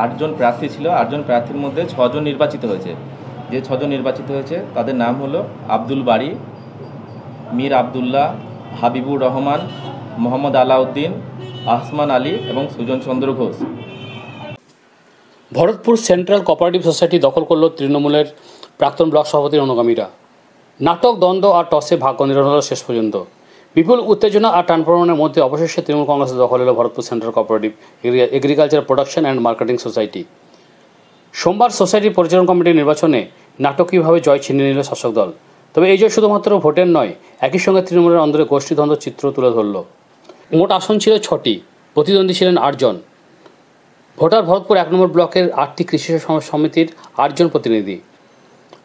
আটজন প্রার্থী ছিল, আটজন প্রার্থীর মধ্যে ছজন নির্বাচিত হয়েছে। যে ছজন নির্বাচিত হয়েছে তাদের নাম হলো আব্দুল বারী, মীর আবদুল্লাহ, হাবিবুর রহমান, মোহাম্মদ আলাউদ্দিন, আসমান আলী এবং Sujan Chandra Ghosh. Bharatpur central cooperative society দখল করল তৃণমূলের প্রাক্তন ব্লক সভাপতির অনুগামীরা। নাটক, দ্বন্দ্ব আর টসে ভাগ্য নির্ণয় হল শেষ পর্যন্ত। বিপুল উত্তেজনা আর টানপ্রমাণের মধ্যে অবশেষে তৃণমূল কংগ্রেসের দখল হল Bharatpur central cooperative agriculture production and marketing society. সোমবার সোসাইটির পরিচালন কমিটির নির্বাচনে নাটকীয়ভাবে জয় ছিনিয়ে নিল শাসক দল। তবে এই জয় শুধুমাত্র ভোটের নয়, একই সঙ্গে তৃণমূলের অন্দরে গোষ্ঠীদ্বন্দ্ব চিত্র তুলে ধরল। মোট আসন ছিল 6টি, প্রতিদ্বন্দ্বী ছিলেন 8 জন। ভোটার ভরতপুর 1 নম্বর ব্লকের 8টি কৃষি সমিতির 8 জন প্রতিনিধি।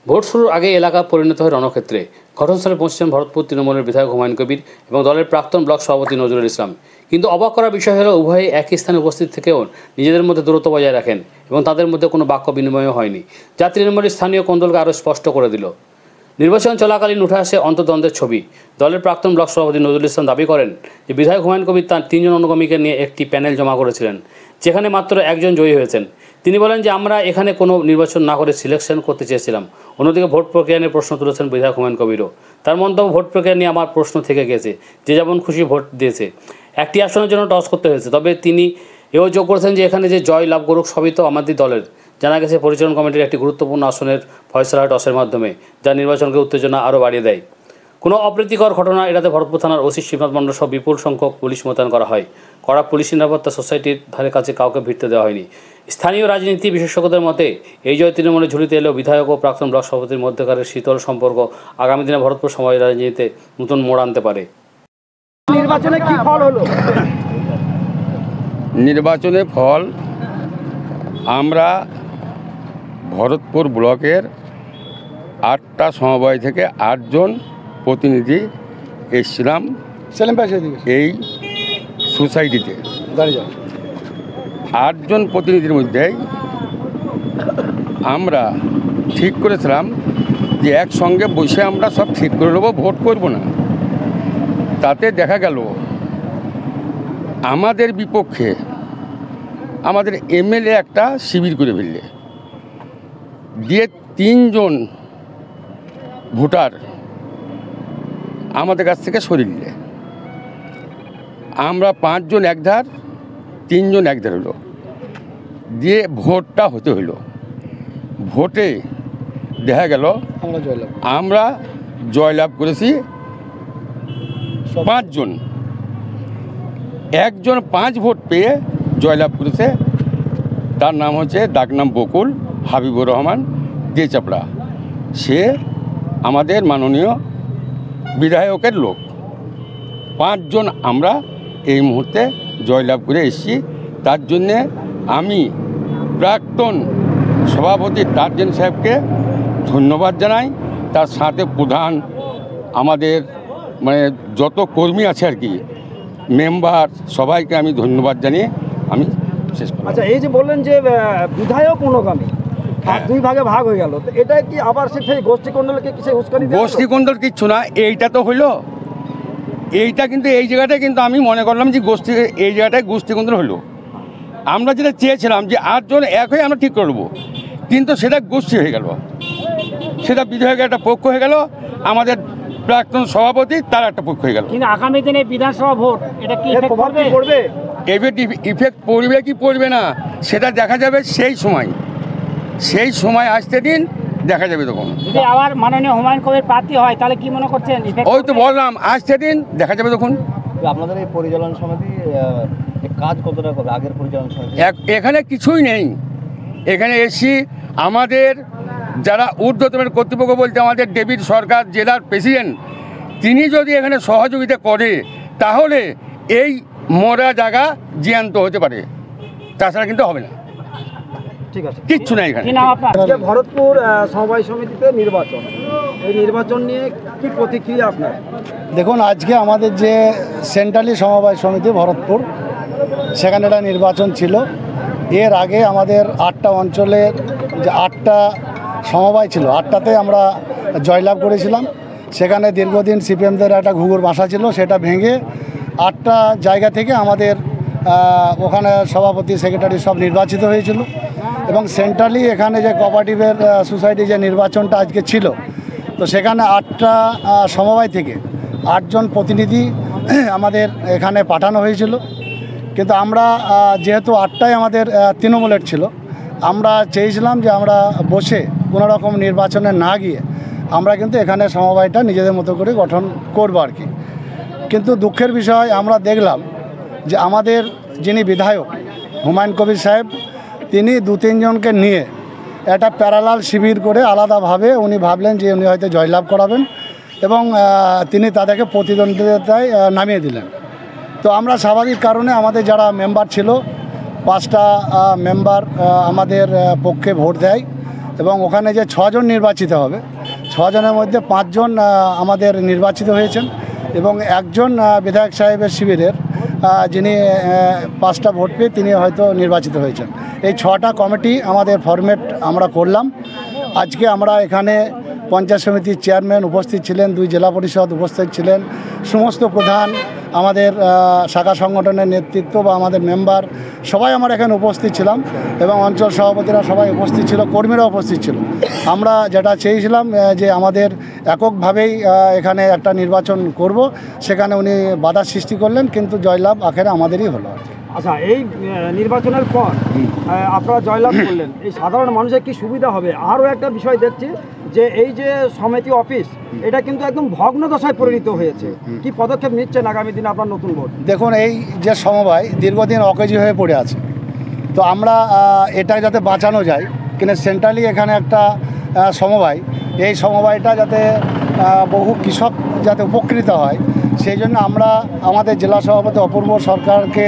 ভোট শুরুর আগে এলাকা পরিণত হয় রণক্ষেত্রে। ঘটনাস্থলে পৌঁছেছেন ভরতপুর তৃণমূলের বিধায়ক হুমায়ুন কবির এবং দলের প্রাক্তন ব্লক সভাপতি নজরুল ইসলাম। কিন্তু অবাক করার বিষয় হলো, উভয়ে একই স্থানে উপস্থিত থেকেও নিজেদের মধ্যে দূরত্ব বজায় রাখেন এবং তাদের মধ্যে কোনো বাক্য বিনিময়ও হয়নি, যা তৃণমূলের স্থানীয় কোন্দলকে আরও স্পষ্ট করে দিল। নির্বাচন চলাকালীন উঠে আসে অন্তর্দ্বন্দ্বের ছবি। দলের প্রাক্তন ব্লক সভাপতি নজরুল ইসলাম দাবি করেন যে বিধায়ক হুমায়ুন কবির তাঁর 3 জন অনুগামীকে নিয়ে একটি প্যানেল জমা করেছিলেন, যেখানে মাত্র 1 জন জয়ী হয়েছেন। তিনি বলেন যে আমরা এখানে কোনো নির্বাচন না করে সিলেকশন করতে চেয়েছিলাম। অন্যদিকে ভোট প্রক্রিয়া নিয়ে প্রশ্ন তুলেছেন বিধায়ক হুমায়ুন কবিরও। তার মন্তব্য, ভোট প্রক্রিয়া নিয়ে আমার প্রশ্ন থেকে গেছে, যে যেমন খুশি ভোট দিয়েছে। একটি আসনের জন্য টস করতে হয়েছে। তবে তিনি এও যোগ করেছেন যে এখানে যে জয় লাভ করুক সবই তো আমাদের দলের। জানা গেছে পরিচালন কমিটির একটি গুরুত্বপূর্ণ আসনের ফয়সলা টসের মাধ্যমে, যা নির্বাচনকে উত্তেজনা আরও বাড়িয়ে দেয়। কোনো অপ্রীতিকর ঘটনা এড়াতে ভরতপুর থানার ওসি শিবনাথ মণ্ডল সহ বিপুল সংখ্যক পুলিশ মোতায়েন করা হয়। কড়া পুলিশ নিরাপত্তা, সোসাইটির ধারে কাছে কাউকে ভিড়তে দেওয়া হয়নি। স্থানীয় রাজনীতি বিশেষজ্ঞদের মতে এই জয় তৃণমূলের ঝুলিতে এলেও বিধায়ক ও প্রাক্তন ব্লক সভাপতির মধ্যকারের শীতল সম্পর্ক আগামী দিনে ভরতপুর সমাজ রাজনীতিতে নতুন মোড় আনতে পারে। নির্বাচনে কি ফল হলো? নির্বাচনের ফল, আমরা ভরতপুর ব্লকের 8টা সমবায় থেকে 8 জন প্রতিনিধি এসেছিলাম এই সোসাইটিতে। 8 জন প্রতিনিধির মধ্যে আমরা ঠিক করেছিলাম যে একসঙ্গে বসে আমরা সব ঠিক করে নেবো, ভোট করব না। তাতে দেখা গেল আমাদের বিপক্ষে আমাদের এমএলএ একটা শিবির করে ফেললে, দিয়ে 3 জন ভোটার আমাদের কাছ থেকে সরিয়ে। আমরা 5 জন একধার, 3 জন একধার হলো, দিয়ে ভোটটা হতে হইল। ভোটে দেখা গেল আমরা জয়লাভ করেছি 5 জন। 1 জন 5 ভোট পেয়ে জয়লাভ করেছে। তার নাম হচ্ছে ডাকনাম বকুল হাবিবুর রহমান দে চাপড়া। সে আমাদের মাননীয় বিধায়কের লোক। 5 জন আমরা এই মুহূর্তে জয়লাভ করে এসেছি। তার জন্যে আমি প্রাক্তন সভাপতি টার্জেন সাহেবকে ধন্যবাদ জানাই। তার সাথে প্রধান আমাদের যত কর্মী আছে আর কি, মেম্বার, সবাইকে আমি ধন্যবাদ জানিয়ে আমি শেষ করব। আচ্ছা, এই যে বললেন যে বিধায়ক অনুগামী 2 ভাগে ভাগ হয়ে গেল, তো এটা কি আবার সেই গোষ্ঠীকোন্দলকে কিছু উস্কানি? গোষ্ঠীকোন্দল কিচ্ছু না, এইটা তো হইলো। এইটা কিন্তু এই জায়গাটায় কিন্তু আমি মনে করলাম যে এই জায়গাটায় গোষ্ঠীকোন্দল হলো। আমরা যেটা চেয়েছিলাম যে 8 জন এক হয়ে আমরা ঠিক করবো, কিন্তু সেটা গোষ্ঠী হয়ে গেল। সেটা বিধায়কের একটা পক্ষ হয়ে গেল, আমাদের প্রাক্তন সভাপতি তার একটা পক্ষ হয়ে গেল। কিন্তু আগামী দিনে বিধানসভা ভোট, এটা কি প্রভাব পড়বে? ইফেক্ট পড়বে কি পড়বে না সেটা দেখা যাবে সেই সময় আসতে দিন, দেখা যাবে তখন। যদি আবার মাননীয় হুমায়ুন কবির প্রার্থী হয় তাহলে কি মনে করছেন? ওই তো বললাম, আসতে দিন, দেখা যাবে তখন। আপনাদের এই পরিচালন সমিতি কাজ কতটা করবে আগের পরিচালন সমিতি? এখানে কিছুই নেই। এখানে এসি আমাদের যারা ঊর্ধ্বতনের কর্তৃপক্ষ বলতে আমাদের ডেভিড সরকার জেলার প্রেসিডেন্ট, তিনি যদি এখানে সহযোগিতা করে তাহলে এই মরা জায়গা জ্যান্ত হতে পারে, তাছাড়া কিন্তু হবে না। ঠিক আছে, কিচ্ছু নাই এখানে। ভরতপুর সমবায় সমিতিতে নির্বাচন, এই নির্বাচন নিয়ে কি প্রতিক্রিয়া আপনার? দেখুন, আজকে আমাদের যে সেন্ট্রালি সমবায় সমিতি ভরতপুর, সেখানে একটা নির্বাচন ছিল। এর আগে আমাদের 8টা অঞ্চলের যে 8টা সমবায় ছিল, 8টাতে আমরা জয়লাভ করেছিলাম। সেখানে দীর্ঘদিন সিপিএমদের একটা ঘুঘুর বাসা ছিল, সেটা ভেঙে 8টা জায়গা থেকে আমাদের ওখানে সভাপতি সেক্রেটারি সব নির্বাচিত হয়েছিল এবং সেন্ট্রালি এখানে যে কোঅপারেটিভের সোসাইটি যে নির্বাচনটা আজকে ছিল, তো সেখানে 8টা সমবায় থেকে 8 জন প্রতিনিধি আমাদের এখানে পাঠানো হয়েছিল। কিন্তু আমরা যেহেতু 8টাই আমাদের তৃণমূলের ছিল, আমরা চেয়েছিলাম যে আমরা বসে কোনো রকম নির্বাচনে না গিয়ে আমরা কিন্তু এখানে সমবায়টা নিজেদের মতো করে গঠন করব আর কি। কিন্তু দুঃখের বিষয় আমরা দেখলাম যে আমাদের যিনি বিধায়ক হুমায়ুন কবির সাহেব, তিনি 2-3 জনকে নিয়ে একটা প্যারালাল শিবির করে আলাদাভাবে উনি ভাবলেন যে উনি হয়তো জয়লাভ করাবেন এবং তিনি তাদেরকে প্রতিদ্বন্দ্বিতায় নামিয়ে দিলেন। তো আমরা স্বাভাবিক কারণে আমাদের যারা মেম্বার ছিল 5টা মেম্বার আমাদের পক্ষে ভোট দেয় এবং ওখানে যে 6 জন নির্বাচিত হবে, 6 জনের মধ্যে 5 জন আমাদের নির্বাচিত হয়েছেন এবং একজন বিধায়ক সাহেবের শিবিরের যিনি 5টা ভোট পেয়ে তিনি হয়তো নির্বাচিত হয়েছেন। এই 6টা কমিটি আমাদের ফরম্যাট আমরা করলাম। আজকে আমরা এখানে পঞ্চায়েত সমিতির চেয়ারম্যান উপস্থিত ছিলেন, 2 জেলা পরিষদ উপস্থিত ছিলেন, সমস্ত প্রধান, আমাদের শাখা সংগঠনের নেতৃত্ব বা আমাদের মেম্বার সবাই আমরা এখানে উপস্থিত ছিলাম এবং অঞ্চল সভাপতিরা সবাই উপস্থিত ছিল, কর্মীরা উপস্থিত ছিল। আমরা যেটা চেয়েছিলাম যে আমাদের এককভাবেই এখানে একটা নির্বাচন করব, সেখানে উনি বাধা সৃষ্টি করলেন, কিন্তু জয়লাভ আখেরে আমাদেরই হলো। আচ্ছা, এই নির্বাচনের পর আপনারা জয়লাভ করলেন, এই সাধারণ মানুষের কি সুবিধা হবে? আরও একটা বিষয় দেখছি যে এই যে সমিতি অফিস, এটা কিন্তু একদম ভগ্ন দশায় পরিণত হয়েছে। কি পদক্ষেপ নিচ্ছেন আগামী দিনে আপনার নতুন ভোট? দেখুন, এই যে সমবায় দীর্ঘদিন অকেজি হয়ে পড়ে আছে, তো আমরা এটা যাতে বাঁচানো যায়, কিন্তু সেন্ট্রালি এখানে একটা সমবায়, এই সমবায়টা যাতে বহু কৃষক যাতে উপকৃত হয়, সেই জন্য আমরা আমাদের জেলা সভাপতি অপূর্ব সরকারকে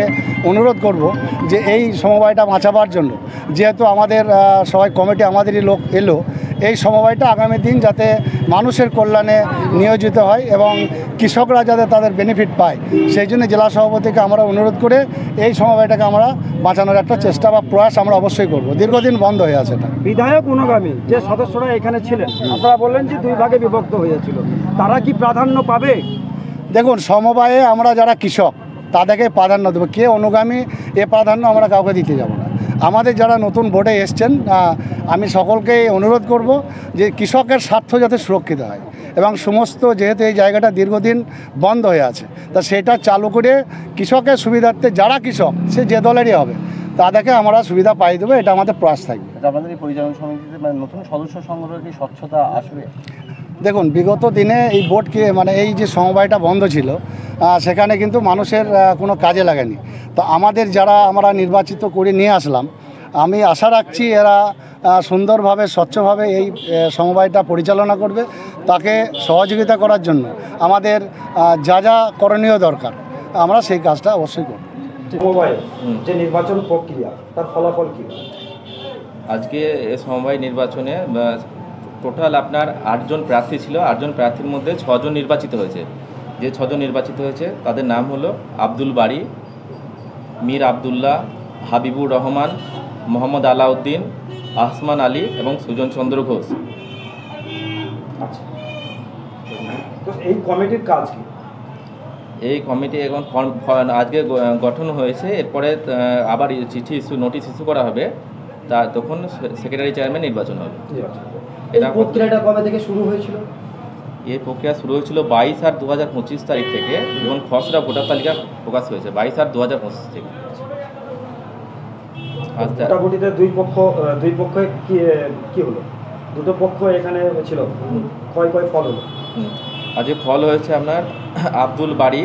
অনুরোধ করব যে এই সমবায়টা বাঁচাবার জন্য, যেহেতু আমাদের সবাই কমিটি আমাদেরই লোক এলো, এই সমবায়টা আগামী দিন যাতে মানুষের কল্যাণে নিয়োজিত হয় এবং কৃষকরা যাতে তাদের বেনিফিট পায়, সেই জন্য জেলা সভাপতিকে আমরা অনুরোধ করে এই সমবায়টাকে আমরা বাঁচানোর একটা চেষ্টা বা প্রয়াস আমরা অবশ্যই করব। দীর্ঘদিন বন্ধ হয়ে আছে এটা। বিধায়ক অনুগামী যে সদস্যরা এখানে ছিলেন, আপনারা বললেন যে 2 ভাগে বিভক্ত হয়েছিল, তারা কি প্রাধান্য পাবে? দেখুন, সমবায়ে আমরা যারা কৃষক তাদেরকে প্রাধান্য দেবো, কে অনুগামী এ প্রাধান্য আমরা কাউকে দিতে যাব না। আমাদের যারা নতুন ভোটে এসছেন, আমি সকলকে অনুরোধ করব যে কৃষকের স্বার্থ যাতে সুরক্ষিত হয় এবং সমস্ত, যেহেতু এই জায়গাটা দীর্ঘদিন বন্ধ হয়ে আছে, তা সেটা চালু করে কৃষকের সুবিধার্থে যারা কৃষক, সে যে দলেরই হবে, তাদেরকে আমরা সুবিধা পাই দেবো, এটা আমাদের প্রয়াস থাকবে। আপনাদের এই পরিচালনা সমিতিতে নতুন সদস্য সংগ্রহের কি স্বচ্ছতা আসবে? দেখুন, বিগত দিনে এই বোর্ডকে এই যে সমবায়টা বন্ধ ছিল, সেখানে কিন্তু মানুষের কোনো কাজে লাগেনি। তো আমাদের যারা আমরা নির্বাচিত করে নিয়ে আসলাম, আমি আশা রাখছি এরা সুন্দরভাবে স্বচ্ছভাবে এই সমবায়টা পরিচালনা করবে। তাকে সহযোগিতা করার জন্য আমাদের যা যা করণীয় দরকার, আমরা সেই কাজটা অবশ্যই করব। সমবায় যে নির্বাচন প্রক্রিয়া, তার ফলাফল কী? আজকে এই সমবায় নির্বাচনে টোটাল আপনার 8 জন প্রার্থী ছিল। 8 জন প্রার্থীর মধ্যে 6 জন নির্বাচিত হয়েছে। যে 6 জন নির্বাচিত হয়েছে তাদের নাম হলো আব্দুল বাড়ি, মীর আবদুল্লাহ, হাবিবুর রহমান, মোহাম্মদ আলাউদ্দিন, আসমান আলী এবং সুজন চন্দ্র ঘোষ। আচ্ছা, তো এই কমিটির কাজ কি? এই কমিটি এখন আজকে গঠন হয়েছে, এরপরে আবার চিঠি নোটিশ ইস্যু করা হবে, তখন সেক্রেটারি চেয়ারম্যান নির্বাচন হবে। এই প্রক্রিয়াটা কবে থেকে শুরু হয়েছিল? এই প্রক্রিয়া শুরু হয়েছিল 22/8/2025 তারিখ থেকে, যখন খসড়া ভোটার তালিকা প্রকাশ হয়েছে 22/8/2025 থেকে। ভোটাভুটিতে দুই পক্ষে কি হলো? দুটো পক্ষ এখানে ছিল, কয় ফল হলো? আজকে ফল হয়েছে আপনার আব্দুল বাড়ি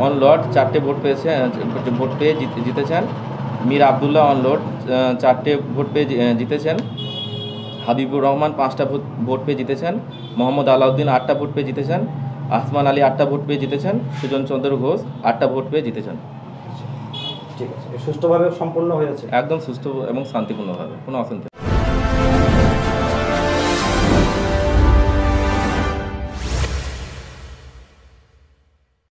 অন লট 4টে ভোট পেয়ে জিতেছেন। মীর আবদুল্লাহ অন লট 4টে ভোট পেয়ে জিতেছেন। হাবিবুর রহমান 5টা ভোট পেয়ে জিতেছেন। মোহাম্মদ আলাউদ্দিন 8টা ভোট পেয়ে জিতেছেন। আসমান আলী 8টা ভোট পেয়ে জিতেছেন। সুজন চন্দ্র ঘোষ 8টা ভোট পেয়ে জিতেছেন। ঠিক আছে, সুষ্ঠুভাবে সম্পন্ন হয়েছে, একদম সুষ্ঠু এবং শান্তিপূর্ণভাবে, কোনো অশান্তি